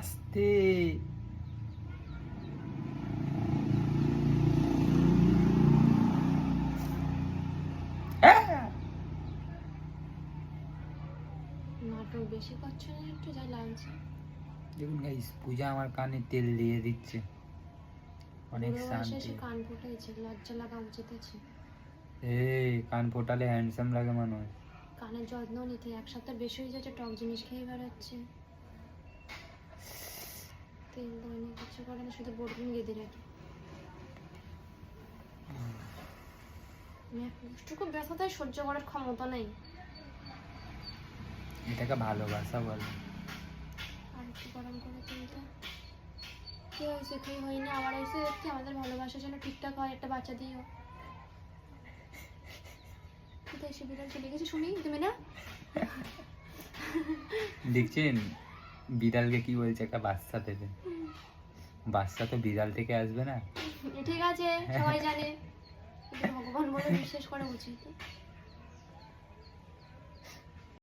আস্তে। নাটক বেশি করছো না একটু, যা লাগছে। দেখুন গাইস, পূজা আমার কানে তেল দিয়ে দিচ্ছে, অনেক শান্তি। কান ফুটেছে, লজ্জা লাগা উচিত আছে। কান ফোটালে হ্যান্ডসাম লাগে মানুষ। কানের যত্ন নিতে, এক সপ্তাহ বেশি হয়ে যাচ্ছে, টক জিনিস খেয়ে বেড়াচ্ছে। তেল দৈনিক কিছু করে না, শুধু বোরবিন গেঁদে রাখি। একটুকু ব্যথাটাই সহ্য করার ক্ষমতা নেই। এটাকে ভালোবাসা বলে। আর একটু গরম করে তেলটা। কি হয়েছে, কি হয়নি, আবার এসে দেখছি আমাদের ভালোবাসার জন্য ঠিকঠাক হয়, একটা বাচ্চা দিও। কোথায় এসে বিড়াল চলে গেছে শুনি, তুমি না? দেখছেন বিড়ালকে কি বলছে, একটা বাচ্চা দেবে। বাচ্চা তো বিড়াল থেকে আসবে না। ঠিক আছে, সবাই জানে, ভগবান বলে বিশ্বাস করা উচিত।